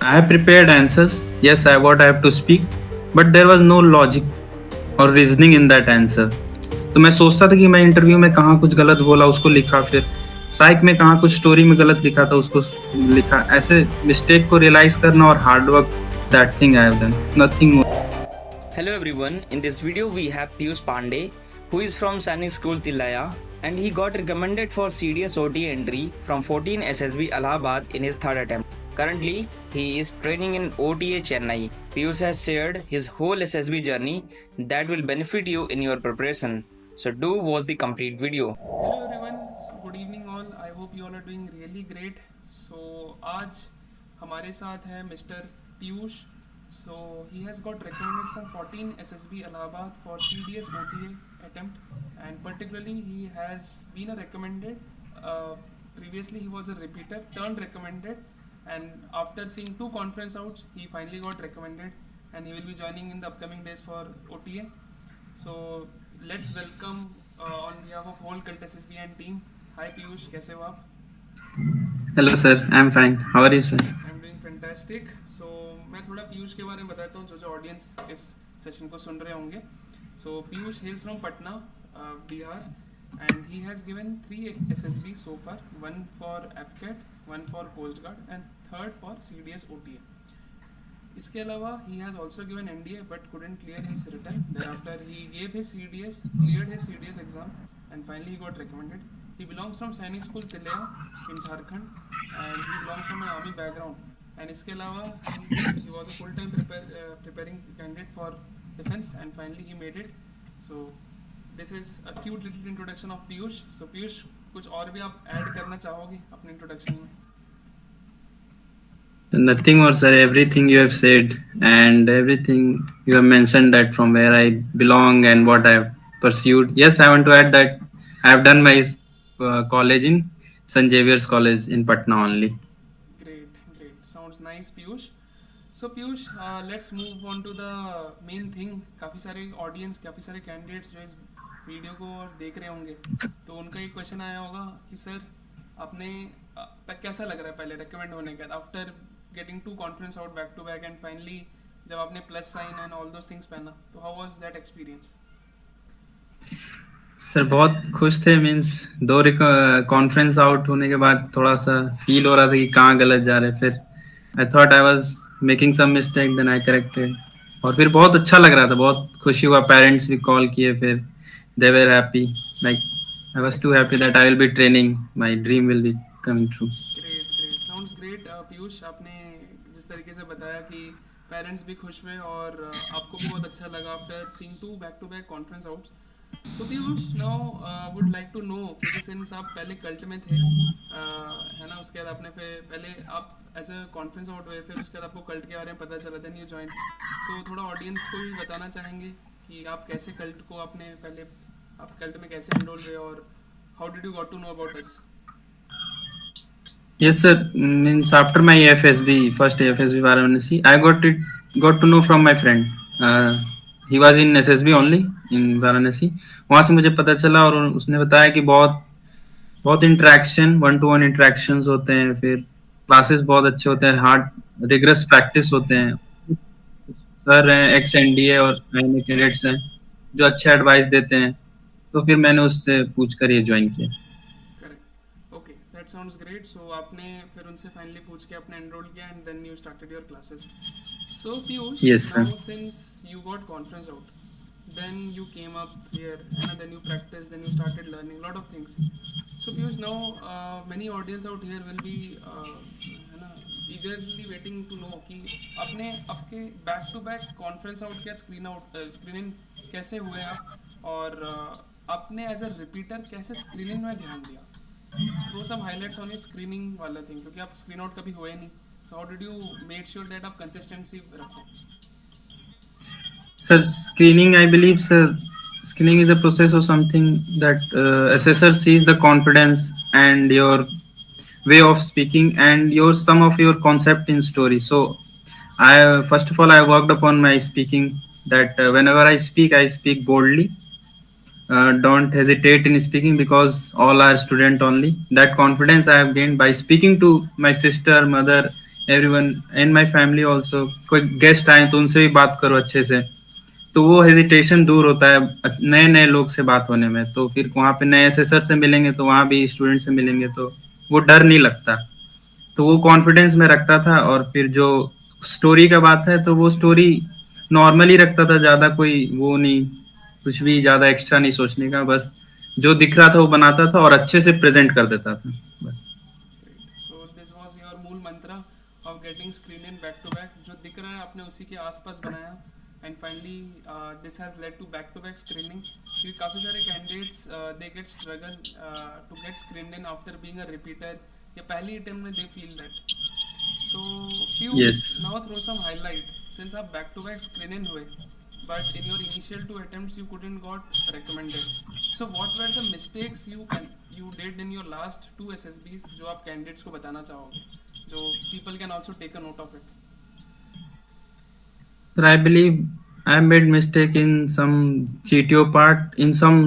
I prepared answers. Yes, what I have to speak, but there was no logic और reasoning in that answer. तो मैं सोचता था कि मैं इंटरव्यू में कहाँ कुछ गलत बोला उसको लिखा, फिर साइक में कहाँ कुछ स्टोरी में गलत लिखा था उसको लिखा. ऐसे मिस्टेक को रियलाइज करना और hard work, that thing I have done, nothing more. Hello everyone, in this video we have Piyush Pandey, who is from Sainik School Tilaya, and he got recommended for CDS OTA entry from 14 SSB Allahabad in his third attempt. Currently, he is training in OTA Chennai. Piyush has shared his whole SSB journey that will benefit you in your preparation. So do watch the complete video. Hello everyone, good evening all. I hope you all are doing really great. So आज हमारे साथ है mister Piyush. So he has got recommended from 14 SSB Allahabad for CDS OTA attempt, and particularly he has been a recommended. Previously he was a repeater turned recommended, and after seeing two conference outs he finally got recommended, and he will be joining in the upcoming days for OTA. So let's welcome on behalf of whole Cult SSB and team. Hi Piyush, कैसे हो आप? Hello sir, I am fine. How are you sir? I am doing fantastic. So मैं थोड़ा पीयूष के बारे में बताता हूँ जो जो ऑडियंस इस सेशन को सुन रहे होंगे. So Piyush hails from Patna, Bihar, and he has given 3 SSB so far, one for AFCAT, one for coast guard and third for CDS OTA. इसके अलावा he has also given NDA but couldn't clear his written. Thereafter he gave his CDS, cleared his CDS exam, and finally he got recommended. He belongs from Sainik School Tilaya in Jharkhand, and he belongs from an army background. And इसके अलावा he was a full-time preparing candidate for defense, and finally he made it. So this is a cute little introduction of Piyush. So Piyush, कुछ और भी आप add करना चाहोगे अपने introduction में? Nothing more, sir. Everything you have said and everything you have mentioned, that from where I belong and what I have pursued. Yes, I want to add that I have done my college in St. Xavier's College in Patna only. Great, great. Sounds nice, Piyush. So Piyush, let's move on to the main thing. काफ़ी सारे audience, काफ़ी सारे candidates जो इस video को देख रहे होंगे, तो उनका एक क्वेश्चन आया होगा कि सर आपने कैसा लग रहा है पहले रिकमेंड होने के बाद, after getting to conference out back to back, and finally जब आपने plus sign and all those things पहना, तो how was that experience? Sir बहुत खुश थे. मीन्स दो कॉन्फ्रेंस आउट होने के बाद थोड़ा सा फील हो रहा था कि कहाँ गलत जा रहे. फिर I thought I was making some mistake, then I corrected. और फिर बहुत अच्छा लग रहा था, बहुत खुशी हुआ. पेरेंट्स भी कॉल किए, फिर they were happy. Like I was too happy that I will be training, my dream will be coming true. Great, great. Sounds great. Piyush, आपने जिस तरीके से बताया कि पेरेंट्स भी खुश हुए और आपको भी बहुत अच्छा लगा after seeing two back to back conference outs. तो Piyush, now would like to know, क्योंकि सिंस आप पहले कल्ट में थे, है ना, उसके बाद आपने फिर पहले आप एज अ कॉन्फ्रेंस आउट हुए, फिर उसके बाद आपको कल्ट के बारे में पता चला, देन यू जॉइन. सो थोड़ा ऑडियंस को भी बताना चाहेंगे कि आप कैसे कल्ट को, आपने पहले आप कल्ट में कैसे एनरोल हुए और how did you got to know about us? Yes, sir. Means after my FSB, first FSB Varanasi, I got to know from my friend. He was in SSB only in Varanasi. वहाँ से मुझे पता चला और उसने बताया कि बहुत बहुत इंटरेक्शन, 1-to-1 इंटरेक्शंस होते हैं, फिर क्लासेस बहुत अच्छे होते हैं, हार्ड रिगरस प्रैक्टिस होते हैं. सर हैं एक्स एनडीए और नए कैडेट्स हैं जो अच्छे एडवाइस देते हैं. तो फिर मैंने उससे पूछ कर ये ज्वाइन किया. Correct. Okay, that sounds great. So आपने फिर उनसे फाइनली पूछ के अपने एनरोल किया, and then you started your classes. So Piyush, yes now सर. since you got conference out, then you came up here, and then you practiced, then you started learning a lot of things. So Piyush, now many audience out here will be है ना, eagerly waiting to know कि आपने आपके back to back conference out के screen in कैसे हुए आप, और आपने as a repeater कैसे screen in में ध्यान दिया. Throw some highlights on your screening वाला thing, क्योंकि आप screen out कभी हुए नहीं. So how did you make sure that आप consistency रखो? Sir, screening, I believe, sir, screening is a process of something that assessor sees the confidence and your way of speaking and your some of your concept in story. So, I first of all I worked upon my speaking. That whenever I speak boldly. Don't hesitate in speaking because all are student only. That confidence I have gained by speaking to my sister, mother everyone in my family also, कोई guest आए तो उनसे भी बात करो अच्छे से, तो वो हेजिटेशन दूर होता है नए नए लोग से बात होने में। तो फिर वहाँ पे नए असेसर से मिलेंगे तो वहाँ भी स्टूडेंट से मिलेंगे तो वो डर नहीं लगता, तो वो कॉन्फिडेंस में रखता था। और फिर जो स्टोरी का बात है तो वो स्टोरी नॉर्मली रखता था, ज़्यादा कोई वो नहीं, कुछ भी ज़्यादा एक्स्ट्रा नहीं सोचने का, बस जो दिख रहा था वो बनाता था और अच्छे से प्रेजेंट कर देता था बस। Great. So this was your मूल मंत्र of getting screen in back to back. जो दिख रहा है आपने उसी के आसपास बनाया, and finally this has led to back to back screening. क्योंकि काफ़ी सारे candidates they get struggle to get screened in after being a repeater, या पहली attempt में they feel that. So Piyush, yes now throw some highlight since आप back to back screen in हुए, but in your initial two attempts you couldn't got recommended. So what were the mistakes you did in your last two SSBs जो आप candidates को बताना चाहोगे, जो people can also take a note of it? Sir, I believe I made mistake in some GTO part, in some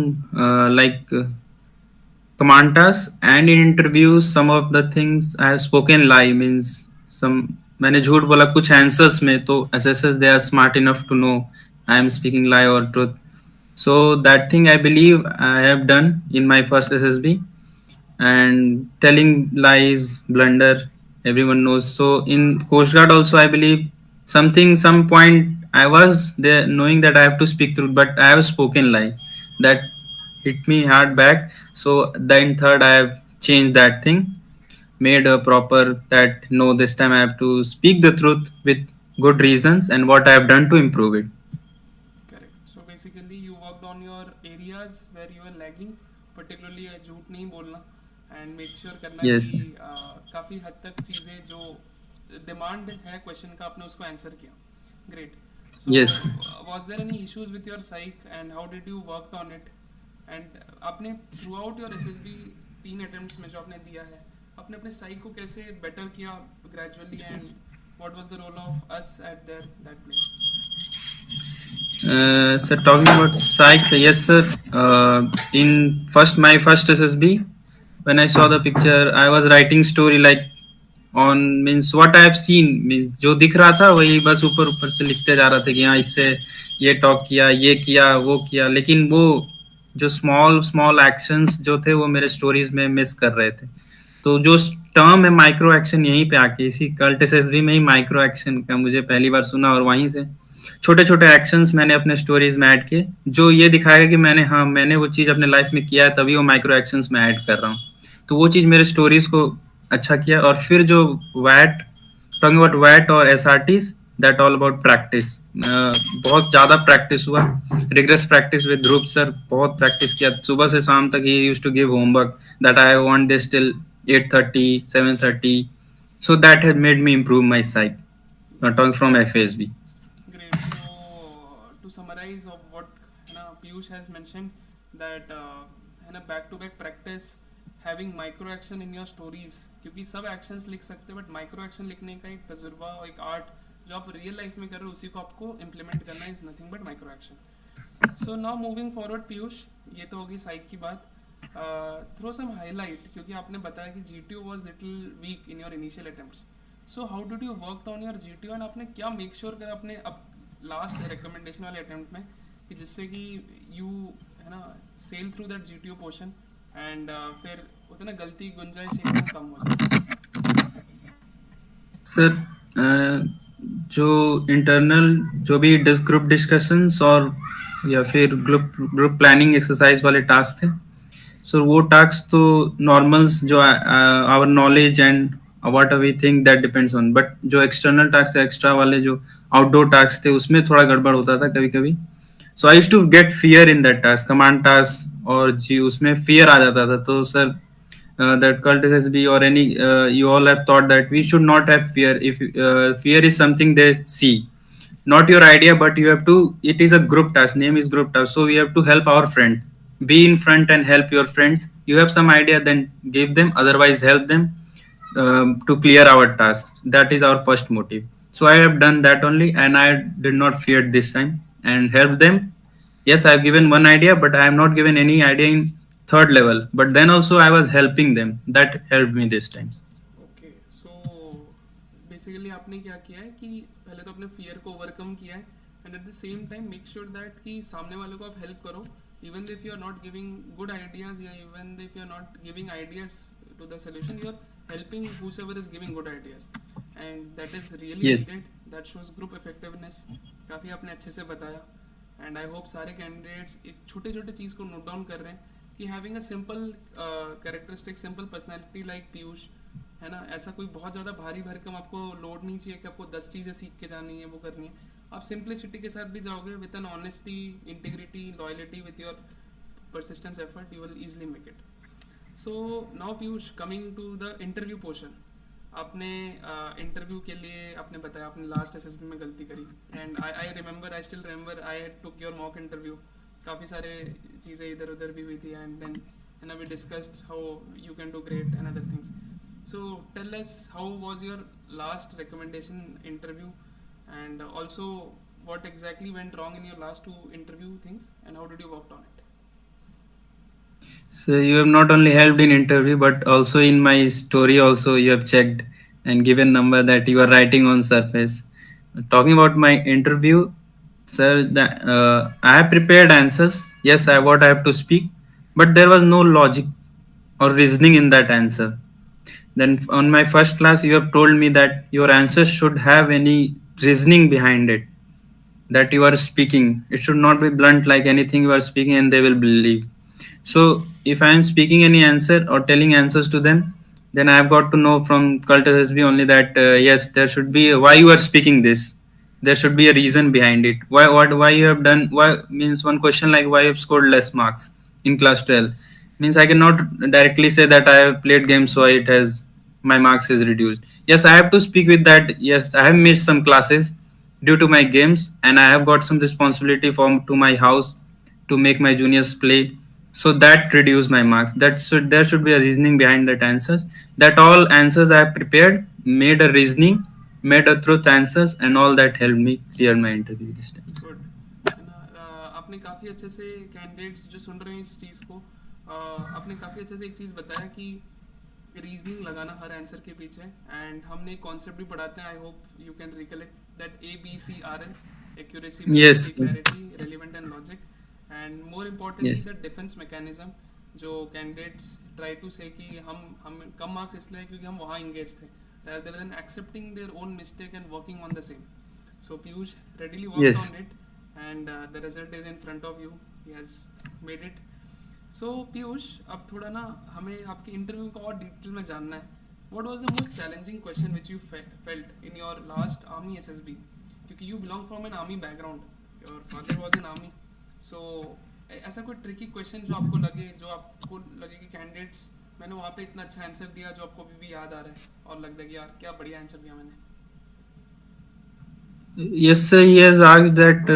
command tasks, and in interviews some of the things I have spoken lie, means some मैंने झूठ बोला कुछ answers में, तो assessors they are smart enough to know I am speaking lie or truth. So that thing I believe I have done in my first SSB, and telling lies blunder everyone knows. So in Coast Guard also I believe some point I was there knowing that I have to speak truth, but I have spoken lie that hit me hard back. So then third I have changed that thing, made a proper that no, this time I have to speak the truth with good reasons and what I have done to improve it. Correct. So basically you worked on your areas where you were lagging, particularly झूठ नहीं बोलना, and make sure करना Yes, कि काफ़ी हद तक चीज़ें जो डिमांड है क्वेश्चन का आपने उसको आंसर किया. Great. So yes. was there any issues with your psych and how did you work on it? And आपने throughout your SSB 3 attempts में जो आपने दिया है, आपने अपने psych को कैसे better किया gradually, and what was the role of us at that place? Sir, talking about psych, yes, sir. In my first SSB, when I saw the picture, I was writing story like on means what I have seen, means जो दिख रहा था वही बस ऊपर ऊपर से लिखते जा रहा था कि हाँ इससे ये टॉक किया, ये किया, वो किया, लेकिन वो जो स्मॉल स्मॉल एक्शंस जो थे वो मेरे स्टोरीज में मिस कर रहे थे। तो जो टर्म है माइक्रो एक्शन, यहीं पे आके इसी कल्ट एसएसबी में ही माइक्रो एक्शन का मुझे पहली बार सुना, और वहीं से छोटे छोटे एक्शंस मैंने अपने स्टोरीज में ऐड किए, जो ये दिखाएगा कि मैंने वो चीज़ अपने लाइफ में किया है, तभी वो माइक्रो एक्शंस में ऐड कर रहा हूँ। तो वो चीज़ मेरे स्टोरीज को अच्छा किया। और फिर जो वैट, टॉकिंग अबाउट वैट और SRTs, that all about practice. बहुत ज़्यादा प्रैक्टिस हुआ, regress practice with Dhruv sir, बहुत प्रैक्टिस किया, सुबह से शाम तक ही used to give homework that I want this till 8:30 7:30, so that had made me improve my psych, talking from FSB. Great. So to summarize of what है ना Piyush has mentioned that है ना back to back practice, having micro action in your stories, क्योंकि सब actions लिख सकते हैं but micro action लिखने का एक तजुर्बा और एक आर्ट जो आप रियल लाइफ में कर रहे हो उसी को आपको implement करना is nothing but micro action. So now moving forward Piyush, ये तो होगी साइक की बात. Throw some highlight, क्योंकि आपने बताया कि GTO was little weak in your initial attempts. So how did you work on your GTO and आपने क्या make sure करा अपने अब लास्ट रिकमेंडेशन वाले अटेम्प्ट में कि जिससे कि यू है ना sail through that GTO portion and फिर उतना गलती गुंजाइश एकदम कम हो जाए? सर, जो इंटरनल जो भी ग्रुप डिस्कशंस और या फिर ग्रुप प्लानिंग एक्सरसाइज वाले टास्क थे, सो वो टास्क तो नॉर्मल्स जो our knowledge and what we think that depends on, but जो एक्सटर्नल टास्क है, एक्स्ट्रा वाले जो आउटडोर टास्क थे, उसमें थोड़ा गड़बड़ होता था कभी कभी। So I used to get fear in that task, command task, और जी उसमें फियर आ जाता था। तो sir that cult SSB or any you all have thought that we should not have fear. If fear is something they see, not your idea, but you have to, it is a group task, name is group task, so we have to help our friend, be in front and help your friends. You have some idea, then give them, otherwise help them to clear our task. That is our first motive. So I have done that only, and I did not fear this time and help them. Yes, I have given one idea, but I have not given any idea in third level, but then also I was helping them. That helped me this time. Okay, so basically आपने क्या किया है कि पहले तो अपने fear को overcome किया है and at the same time make sure that कि सामने वाले को आप हेल्प करो even if you are not giving good ideas या even if you are not giving ideas to the solution you are helping whosoever is giving good ideas and that is really Yes. needed that shows group effectiveness काफ़ी आपने अच्छे से बताया and I hope सारे candidates एक छोटे छोटे चीज़ को नोट डाउन कर रहे हैं कि having a simple characteristic simple personality like Piyush है ना, ऐसा कोई बहुत ज़्यादा भारी भरकम आपको लोड नहीं चाहिए कि आपको 10 चीज़ें सीख के जानी है वो करनी है. आप सिंप्लिसिटी के साथ भी जाओगे with an honesty integrity loyalty with your persistence effort you will easily make it. So now Piyush, coming to the interview portion, आपने इंटरव्यू के लिए आपने बताया आपने लास्ट एसएसबी में गलती करी and I remember I still remember I took your mock interview. काफ़ी सारे चीज़ें इधर उधर भी हुई थी and then and we discussed how you can do great and other things. So tell us how was your last recommendation interview and also what exactly went wrong in your last two interview things and how did you work on it? So you have not only helped in interview, but also in my story also you have checked and given number that you are writing on surface. Talking about my interview, sir, I have prepared answers. Yes, what I have to speak, but there was no logic or reasoning in that answer. Then on my first class, you have told me that your answers should have any reasoning behind it, that you are speaking. It should not be blunt like anything you are speaking and they will believe. So if I am speaking any answer or telling answers to them, then I have got to know from Cult SSB only that yes, there should be why you are speaking this. There should be a reason behind it. Why you have done, why means one question like why you have scored less marks in class 12 means I cannot directly say that I have played games so it has my marks is reduced. Yes, I have to speak with that. Yes, I have missed some classes due to my games and I have got some responsibility from to my house to make my juniors play, so that reduce my marks. That should, there should be a reasoning behind that answers, that all answers I have prepared made a reasoning, made a truth answers, and all that helped me clear my interview this time. Good है ना. आपने काफ़ी अच्छे से candidates जो सुन रहे हैं इस चीज़ को आपने काफ़ी अच्छे से एक चीज़ बताया कि रीजनिंग लगाना हर आंसर के पीछे एंड हमने एक कॉन्सेप्ट भी पढ़ाते हैं. I hope you can recollect that ABCRL accuracy Yes. Clarity relevant and logic and more importantly Yes. The defence mechanism जो कैंडिडेट्स ट्राई टू से कि हम कम मार्क्स इसलिए क्योंकि हम वहाँ इंगेज थे rather than accepting their own mistake and working on the same. So Piyush readily worked Yes. on it and the result is in front of you. He has made it. So Piyush, अब थोड़ा ना हमें आपके interview को और detail में जानना है. What was the most challenging question which you felt in your last army SSB? क्योंकि you belong from an army background. Your father was in army. So ऐसा कोई ट्रिकी क्वेश्चन जो आपको लगे, जो आपको लगे कि कैंडिडेट्स मैंने वहाँ पे इतना अच्छा आंसर दिया जो आपको अभी भी याद आ रहा है और लगता है कि यार क्या बढ़िया आंसर दिया मैंने. Yes, sir, he has asked that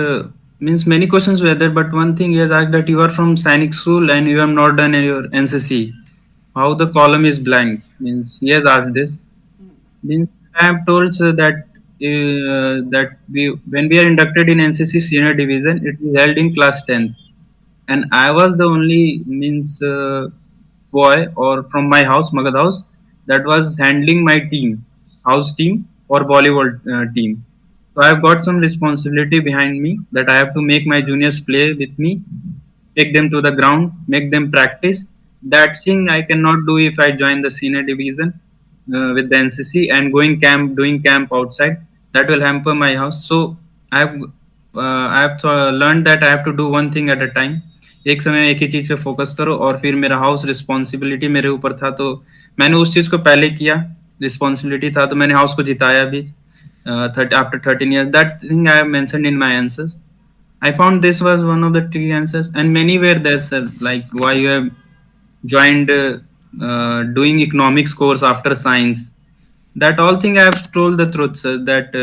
means many questions were there, but one thing he has asked that you are from Sainik School and you have not done your NCC. How the column is blank means he has asked this. Means I have told sir that we when we are inducted in NCC senior division, it is held in class 10th, and I was the only means boy or from my house, Magad house, that was handling my team, house team or volleyball team. So I have got some responsibility behind me that I have to make my juniors play with me, take them to the ground, make them practice. That thing I cannot do if I join the senior division with the NCC and doing camp outside. That will hamper my house. So I have learned that I have to do one thing at a time. एक समय में एक ही चीज पे focus करो और फिर मेरा हाउस रिस्पॉन्सिबिलिटी मेरे ऊपर था तो मैंने उस चीज को पहले किया. रिस्पॉन्सिबिलिटी था तो मैंने हाउस को जिताया भी. After 13 years, that thing I have mentioned in my answers. I found this was one of the tricky answers, and many were there, sir. Like why you have joined doing economics course after science. That all thing I have told the truth, sir. That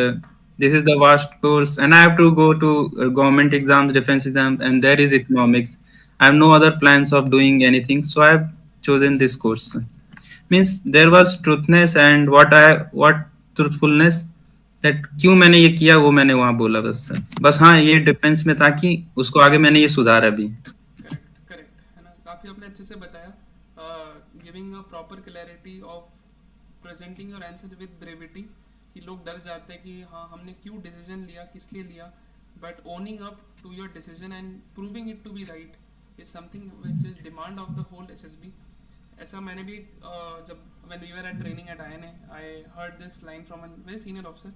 this is the vast course, and I have to go to government exams, defense exams, and there is economics. I have no other plans of doing anything, so I have chosen this course. Sir. Means there was truthness and what truthfulness, that क्यों मैंने ये किया वो मैंने वहाँ बोला बस sir. बस हाँ ये डिफेंस में था कि उसको आगे मैंने ये सुधारा भी. करेक्ट करेक्ट है ना. काफ़ी आपने अच्छे से बताया giving a proper clarity of presenting your answer with brevity कि लोग डर जाते हैं कि हाँ हमने क्यों डिसीजन लिया, किस लिए लिया, but owning up to your decision and proving it to be right is something which is demand of the whole SSB. ऐसा मैंने भी जब when we were at training at INA, I heard this line from a very senior officer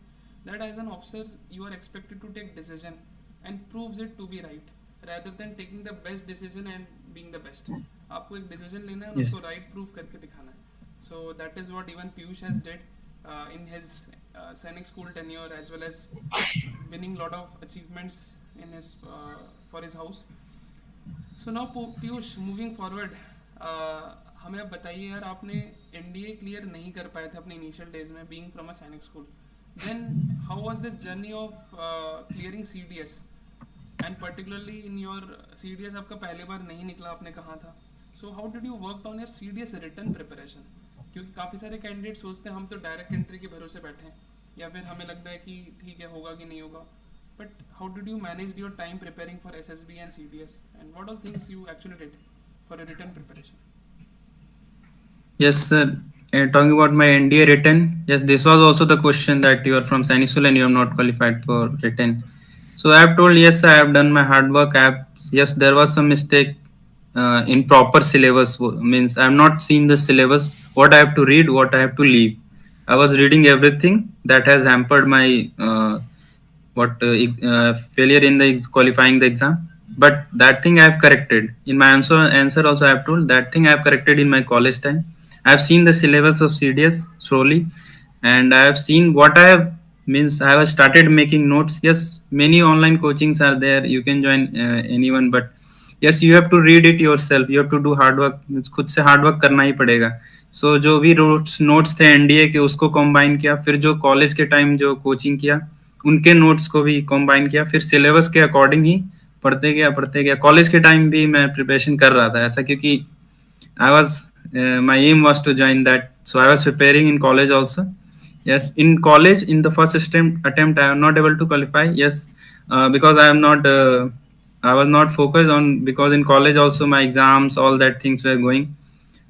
that as an officer you are expected to take decision and proves it to be right rather than taking the best decision and being the best. आपको एक decision लेना है और Yes. उसको right prove करके दिखाना है. So that is what even Piyush has did in his Sainik school tenure, as well as winning lot of achievements in his for his house. So now Piyush, moving forward, हमें अब बताइए यार, आपने NDA clear नहीं कर पाए थे अपने इनिशियल डेज में being from a Sainik school. Then how was this journey of clearing CDS and particularly in your CDS आपका पहले बार नहीं निकला, आपने कहा था. So how did you work on your CDS return preparation? क्योंकि काफ़ी सारे कैंडिडेट सोचते हैं हम तो डायरेक्ट एंट्री के भरोसे बैठे हैं, या फिर हमें लगता है कि ठीक है होगा कि नहीं होगा. But how did you manage your time preparing for SSB and CDS and what all things you actually did for your return preparation? Yes, sir. Talking about my NDA written, yes, this was also the question that you are from Sainik School and you have not qualified for written. So I have told, yes, I have done my hard work. Yes, there was some mistake in proper syllabus. Means I have not seen the syllabus, what I have to read, what I have to leave. I was reading everything. That has hampered my failure in the qualifying the exam. But that thing I have corrected. In my answer also I have told that thing I have corrected in my college time. I have seen the syllabus of CDS slowly, and I have seen what I have means I have started making notes. Yes, many online coachings are there. You can join anyone, but yes, you have to read it yourself. You have to do hard work. खुद से hard work करना ही पड़ेगा. So जो भी notes थे NDA के उसको combine किया, फिर जो कॉलेज के टाइम जो कोचिंग किया उनके नोट्स को भी कॉम्बाइन किया, फिर सिलेबस के अकॉर्डिंग ही पढ़ते गया. कॉलेज के टाइम भी मैं प्रिपरेशन कर रहा था ऐसा, क्योंकि I was my aim was to join that, so I was preparing in college also. Yes, in college in the first attempt I am not able to qualify. Yes, because I was not focused on, because in college also my exams, all that things were going,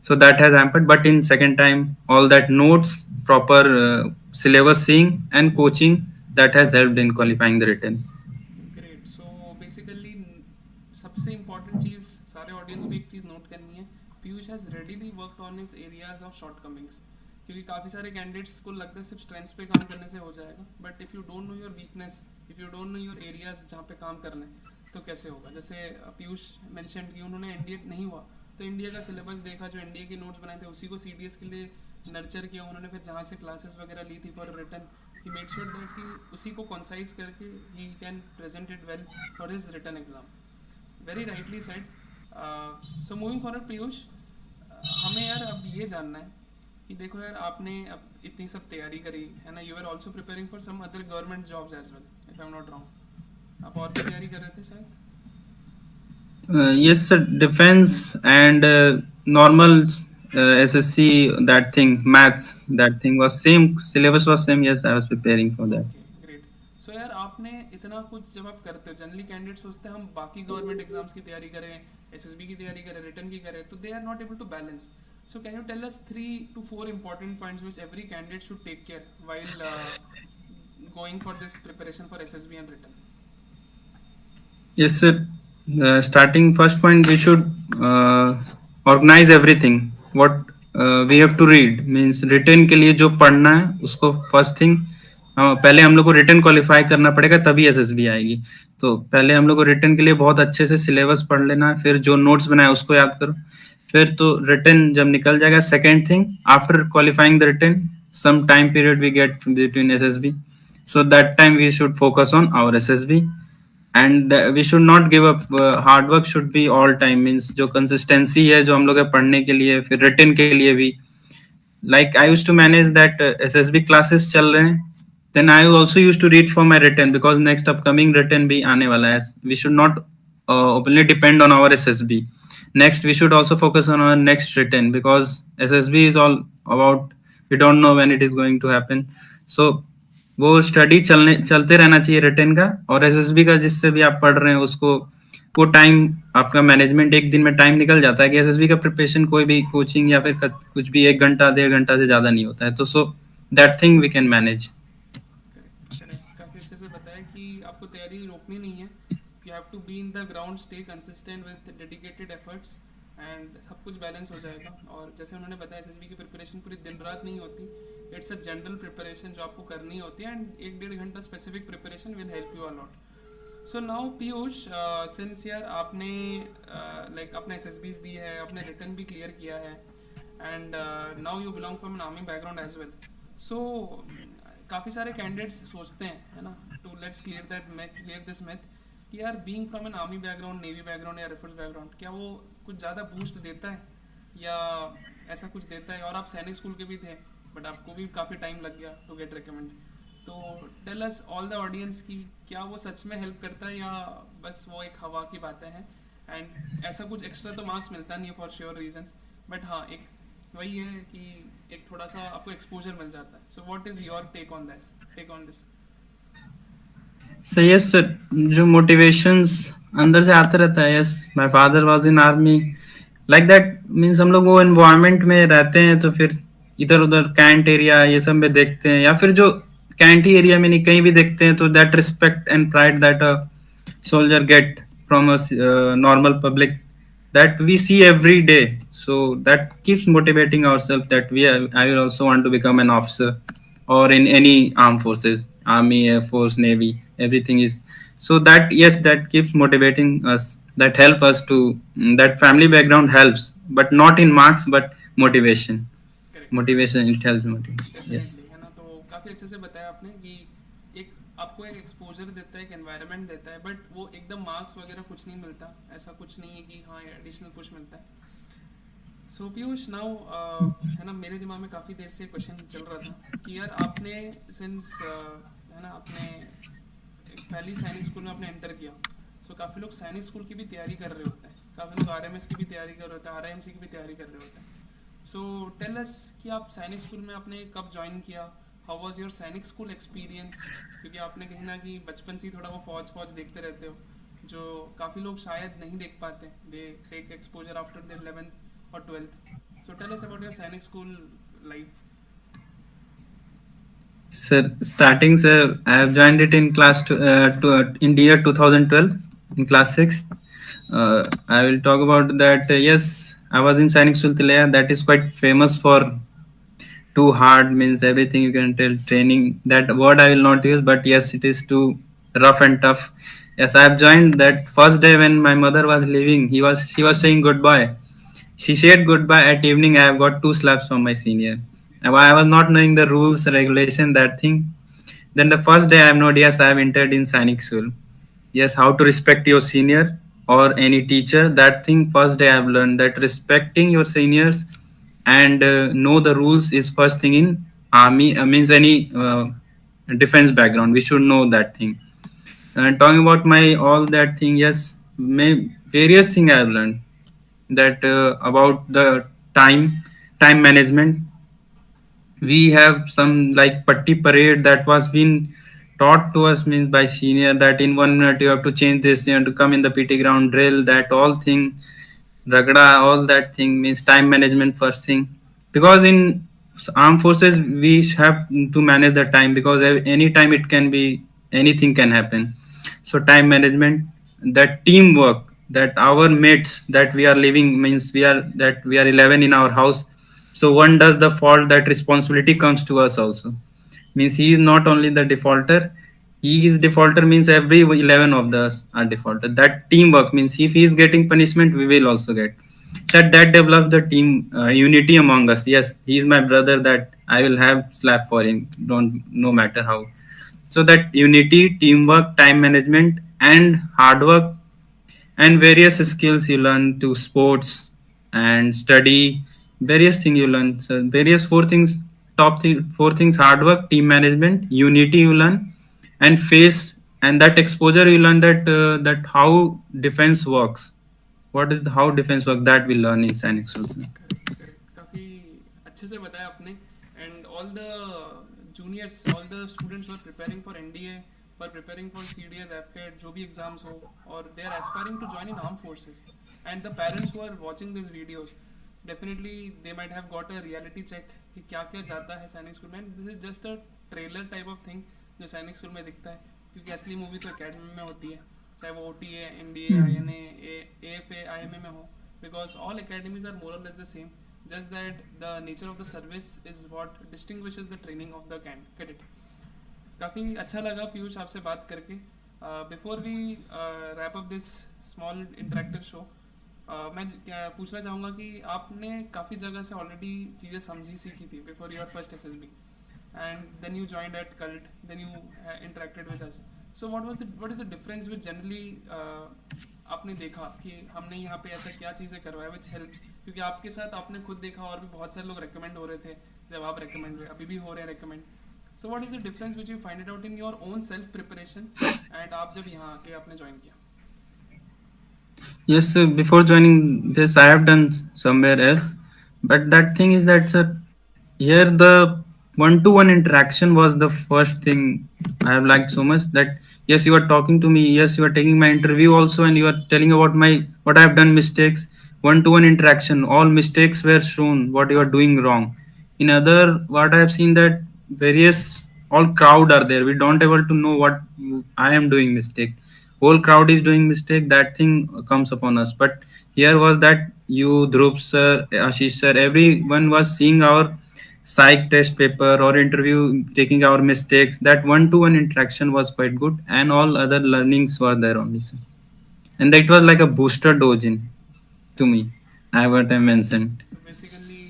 so that has hampered. But in second time, all that notes, proper syllabus seeing and coaching, that has helped in qualifying the written. Great. So basically सबसे important चीज़ सारे audience को एक चीज़ note करनी है, Piyush has readily worked on his areas of shortcomings. क्योंकि काफ़ी सारे कैंडिडेट्स को लगता है सिर्फ स्ट्रेंथ्स पे काम करने से हो जाएगा, but if you don't know your weakness, if you don't know your areas जहाँ पे काम करना है, तो कैसे होगा. जैसे पीयूष मेंशन कि उन्होंने NDA नहीं हुआ तो इंडिया का सिलेबस देखा, जो NDA के नोट्स बनाए थे उसी को CDS के लिए नर्चर किया उन्होंने, फिर जहाँ से क्लासेस वगैरह ली थी for return, he made sure that कि उसी को कंसाइज करके he can present it well for his written exam. Very rightly said. So moving forward Piyush, हमें यार अब ये जानना है कि देखो यार, आपने अब इतनी सब तैयारी करी है ना, you are also preparing for some other government jobs as well, if I am not wrong. आप और भी तैयारी कर रहे थे शायद? Yes, sir. Defense and normal SSC, that thing, maths, that thing was same. Syllabus was same. Yes, I was preparing for that. Great. So यार आपने इतना कुछ जब आप करते हो, जनरली कैंडिडेट सोचते हैं हम बाकी गवर्नमेंट एग्जाम्स की तैयारी करें, SSB की तैयारी करें, रिटर्न की करें, तो they are not able to balance. So can you tell us 3 to 4 important points which every candidate should take care while going for this preparation for SSB and return? Yes, sir. Starting first point, we should organize everything. What we have to read means written के लिए जो पढ़ना है उसको first thing पहले हम लोग को रिटर्न क्वालिफाई करना पड़ेगा, तभी SSB आएगी. तो पहले हम लोग को रिटर्न के लिए बहुत अच्छे से सिलेबस पढ़ लेना है, फिर जो नोट्स बनाए उसको याद करो, फिर तो रिटर्न जब निकल जाएगा. Second thing, after qualifying the return some time period we get between SSB, so that time we should focus on our SSB. And we should not give up. Hard work should be all time. Means जो consistency है जो हम लोग है पढ़ने के लिए, फिर written के लिए भी. Like I used to manage that SSB classes चल रहे हैं, then I also used to read for my written, because next upcoming written भी आने वाला है. We should not openly depend on our SSB. Next we should also focus on our next written, because SSB is all about, we don't know when it is going to happen. So वो study चलते रहना चाहिए return का, और SSB का जिससे भी आप पढ़ रहे हैं उसको, वो टाइम आपका मैनेजमेंट, एक दिन में टाइम निकल जाता है कि SSB का प्रिपरेशन कोई भी कोचिंग या फिर कुछ भी 1 घंटा 1.5 घंटा से ज्यादा नहीं होता है. तो so that thing we can manage. अच्छे से बताया कि आपको तैयारी रोकनी नहीं है, you have to be in the ground, stay consistent with dedicated efforts and सब कुछ बैलेंस हो जाएगा। और जैसे उन्होंने बताया एसएसबी की प्रिपरेशन पूरी दिन रात नहीं होती, इट्स अ जनरल प्रिपरेशन जो आपको करनी होती है, एंड 1-1.5 घंटा specific preparation will help you a lot. So now Piyush, since यार आपने लाइक अपने एसएसबीज दी है, अपने रिटर्न भी क्लियर किया है, and now you belong from an army background as well. So काफ़ी सारे कैंडिडेट्स सोचते हैं, है ना, to let's clear this myth कि यार being from an army background, navy background या एयरफोर्स बैकग्राउंड, क्या वो कुछ ज़्यादा बूस्ट देता है या ऐसा कुछ देता है? और आप सैनिक स्कूल के भी थे, बट आपको भी काफ़ी टाइम लग गया टू गेट रिकमेंड। तो tell us all the audience की क्या वो सच में हेल्प करता है या बस वो एक हवा की बातें हैं, एंड ऐसा कुछ एक्स्ट्रा तो मार्क्स मिलता नहीं है फॉर श्योर रीजंस, बट हाँ एक वही है कि एक थोड़ा सा आपको एक्सपोजर मिल जाता है। So what is your take on this? So yes sir, जो motivations अंदर से आता रहता है, yes my father was in army, like that means हम लोग वो environment में रहते हैं तो फिर इधर उधर कैंट एरिया ये सब में देखते हैं, या फिर जो कैंट ही एरिया में नहीं कहीं भी देखते हैं, तो that respect and pride that a soldier get from a normal public, that we see every day, so that keeps motivating ourselves that I will also want to become an officer or in any armed forces, army, air force, navy, everything is, so that yes that keeps motivating us, that help us to, that family background helps, but not in marks but motivation. Correct, Motivation, it helps motivate, yes. Definitely, है ना। तो काफ़ी अच्छे से बताया आपने कि एक आपको एक एक्सपोजर देता है, एक एनवायरनमेंट देता है, बट वो एकदम मार्क्स वगैरह कुछ नहीं मिलता, ऐसा कुछ नहीं है कि हाँ एडिशनल पुश मिलता है। सो पीयूष, नाउ है ना, मेरे दिमाग में काफ़ी देर से क्वेश्चन चल रहा था कि यार आपने सिंस है ना, आपने एक पहली सैनिक स्कूल में आपने एंटर किया, सो काफ़ी लोग सैनिक स्कूल की भी तैयारी कर रहे होते हैं, काफ़ी लोग आरएमएस की भी तैयारी कर रहे होते हैं, आरआईएमसी की भी तैयारी कर रहे होते हैं। सो टेल अस कि आप सैनिक स्कूल में आपने कब ज्वाइन किया, how was your Sainik school experience, क्योंकि आपने कहीं ना कि बचपन से ही थोड़ा वो फौज देखते रहते हो, जो काफ़ी लोग शायद नहीं देख पाते, they take exposure after the 11th और 12th। So tell us about your Sainik school life. Sir, starting sir, I have joined it in in the year 2012 in class 6. I will talk about that. Yes, I was in Sainik Sultilaya. That is quite famous for too hard, means everything you can tell training. That word I will not use, but yes, it is too rough and tough. Yes, I have joined that first day when my mother was leaving. She was saying goodbye. She said goodbye at evening. I have got 2 slaps from my senior. I was not knowing the rules, regulation, that thing. Then the first day I have known, yes, I have entered in Sainik School. Yes, how to respect your senior or any teacher. That thing first day I have learned, that respecting your seniors and know the rules is first thing in army. Means any defense background, we should know that thing. And talking about my all that thing, yes, various thing I have learned, that about the time management. We have some like patti parade that was been taught to us, means by senior, that in 1 minute you have to change this, you have to come in the PT ground drill, that all thing, ragda, all that thing, means time management first thing, because in armed forces we have to manage the time, because any time it can be, anything can happen. So time management, that teamwork, that our mates that we are living, means we are 11 in our house, so one does the fault, that responsibility comes to us also, means he is not only the defaulter, he is defaulter, means every 11 of us are defaulter. That teamwork means if he is getting punishment, we will also get that develops the team unity among us. Yes, he is my brother, that I will have slap for him, don't, no matter how. So that unity, teamwork, time management and hard work, and various skills you learn to sports and study, various things you learn. So various four things: hard work, team management, unity you learn, and face, and that exposure you learn, that how defense works, what is how defense work, that we learn in Sainik Schools. Correct correct, काफ़ी अच्छे से बताया आपने। And all the juniors, all the students were preparing for NDA, were preparing for CDS, AFCAT, जो भी exams हो, और they are aspiring to join in arm forces, and the parents who are watching this videos, definitely they might have got a reality check कि क्या क्या जाता है Sainik school में। This is just a trailer type of thing जो सैनिक school में दिखता है, क्योंकि असली मूवी तो एकेडमी में होती है, चाहे वो OTA, NDA, INA, AFA, IMA में हो, because all academies are more or less the same, just that the nature of the service is what distinguishes the training of the cadet. काफ़ी अच्छा लगा पीयूष आपसे बात करके. Before we wrap up this small interactive show, मैं पूछना चाहूँगा कि आपने काफ़ी जगह से ऑलरेडी चीज़ें समझी सीखी थी before your first SSB, and then you joined at Cult, then you interacted with us. So what is the difference which generally आपने देखा कि हमने यहाँ पे ऐसा क्या चीज़ें करवाया which help, क्योंकि आपके साथ आपने खुद देखा और भी बहुत सारे लोग रेकमेंड हो रहे थे जब आप रेकमेंड हुए, अभी भी हो रहे हैं recommend. So what is the difference which you find it out in your own self preparation and आप जब यहाँ आके आपने ज्वाइन किया? Yes, sir, before joining this, I have done somewhere else. But that thing is that, sir, here the one-to-one interaction was the first thing I have liked so much. That yes, you are talking to me. Yes, you are taking my interview also, and you are telling about my what I have done mistakes. One-to-one interaction, all mistakes were shown. What you are doing wrong. In other, what I have seen that various all crowd are there. We don't able to know what I am doing mistake, whole crowd is doing mistake, that thing comes upon us. But here was that you, Dhruv sir, Ashish sir, everyone was seeing our psych test paper or interview, taking our mistakes. That one-to-one interaction was quite good, and all other learnings were there only, sir. And that was like a booster dose in to me. I what I mentioned. So basically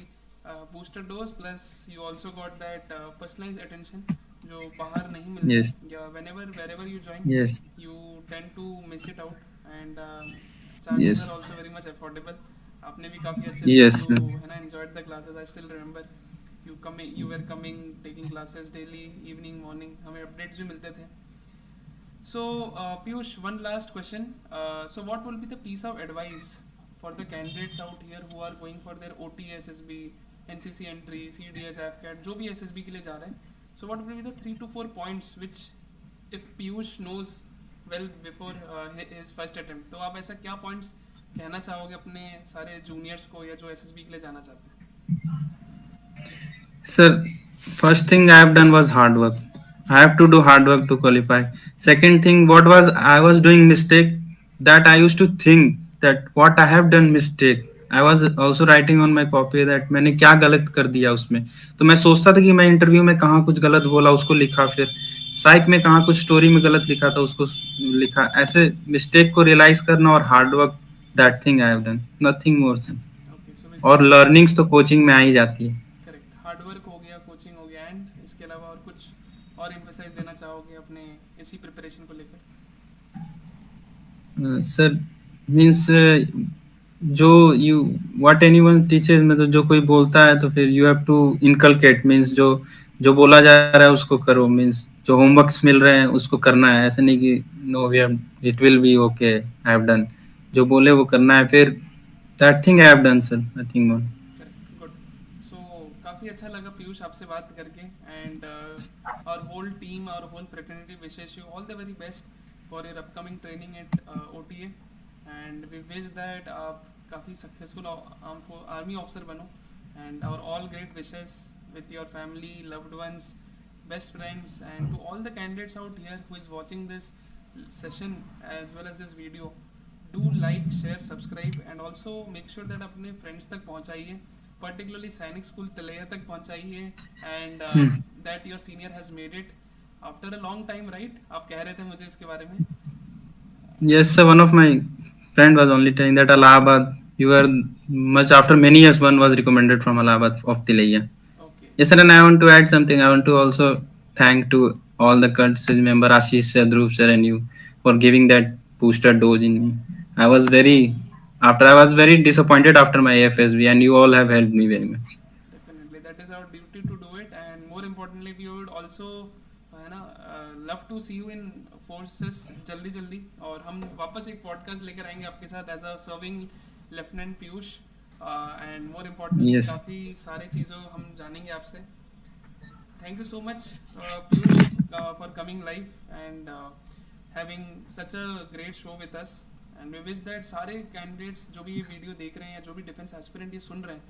booster dose plus you also got that personalized attention जो बाहर नहीं मिलता Yes, है, या wherever you join yes, you tend to miss it out, and charges are yes, also very much affordable. आपने भी काफ़ी अच्छे से yes, जो sir. है ना enjoyed the classes. I still remember you were coming taking classes daily, evening, morning, हमें updates भी मिलते थे. So Piyush, one last question. So what will be the piece of advice for the candidates out here who are going for their OT, SSB, NCC entry, CDS, AFCAT, जो भी SSB के लिए जा रहे हैं? So what will be the 3 to 4 points which if Piyush knows well before his first attempt, तो आप ऐसा क्या points कहना चाहोगे अपने सारे juniors को या जो SSB के लिए जाना चाहते हैं? Sir, first thing I have done was hard work. I have to do hard work to qualify. Second thing, what was I was doing mistake, that I used to think that what I have done mistake. I was also writing on my copy that मैंने क्या गलत कर दिया उसमें. तो मैं सोचता था कि मैं इंटरव्यू में कहाँ कुछ गलत बोला उसको लिखा, फिर साइक में कहाँ कुछ स्टोरी में गलत लिखा था उसको लिखा. ऐसे मिस्टेक को रियलाइज करना और hard work, that thing I have done, nothing more. Okay, so और basically लर्निंग्स तो कोचिंग में आ ही जाती है. करेक्ट, हार्ड वर्क हो गया, कोचिंग हो गया, एंड इसके अलावा और कुछ और एम्फसाइज देना चाहोगे अपने इसी प्रिपरेशन को लेकर? सर मीन्स जो यू व्हाट एनीवन टीचर्स, मतलब जो कोई बोलता है तो फिर you have to inculcate, means जो जो बोला जा रहा है उसको करो, मीन्स जो होमवर्क्स मिल रहे हैं उसको करना है. ऐसे नहीं कि no we have it will be okay I have done, जो बोले वो करना है. फिर that thing I have done sir, nothing more. Correct, good. So काफ़ी अच्छा लगा पीयूष आपसे बात करके, एंड और होल टीम और whole fraternity wishes you all the very best for your upcoming training at OTA, and we wish that आप काफ़ी सक्सेसफुल आर्मी ऑफिसर बनो, and our all great wishes with your family, loved ones, best friends, and to all the candidates out here who is watching this session as well as this video, do like, share, subscribe, and also make sure that अपने friends तक पहुंचाइए, particularly सैनिक school Tilaiya तक पहुंचाइए, and that your senior has made it after a long time, right? आप कह रहे थे मुझे इसके बारे में. Yes, sir. One of my friend was only telling that Allahabad, you were much after many years. One was recommended from Allahabad of Tilaiya. Okay. Yes, sir. And I want to add something. I want to also thank to all the courtesy member Ashish sir, Dhruv sir, and you for giving that booster dose in me. I was very disappointed after my AFSB, and you all have helped me very much. Definitely, that is our duty to do it, and more importantly, we would also है ना love to see you in forces जल्दी जल्दी, और हम वापस एक podcast लेकर आएंगे आपके साथ as a serving lieutenant Piyush, and more importantly Yes. काफ़ी सारे चीज़ों हम जानेंगे आपसे. Thank you so much Piyush for coming live and having such a great show with us, and we wish that सारे कैंडिडेट्स जो भी ये वीडियो देख रहे हैं या जो भी डिफेंस एस्पिरेंट ये सुन रहे हैं,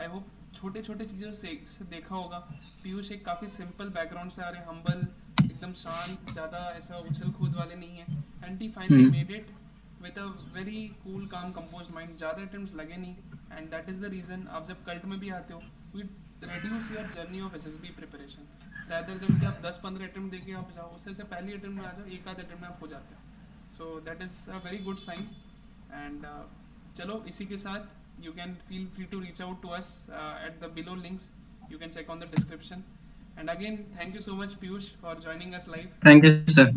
आई होप छोटे छोटे चीज़ों से देखा होगा. पीयूष एक काफ़ी सिंपल बैकग्राउंड से आ रहे, हम्बल, एक एकदम शांत, ज़्यादा ऐसा उछल कूद वाले नहीं है, and he finally made it with a very cool काम कंपोज माइंड. ज़्यादा अटेम्प्ट्स लगे नहीं, and that is the reason आप जब कल्ट में भी आते हो, we reduce your journey of SSB preparation rather than कि आप 10-15 अटेम्प्ट देके आप जाओ, उससे से पहली अटेम्प्ट में आ जाओ, एक आध अटेम्प्ट में आप हो जाते हैं. So that is a very good sign. And चलो इसी के साथ you can feel free to reach out to us at the below links. You can check on the description. And again, thank you so much, Piyush, for joining us live. Thank you, sir.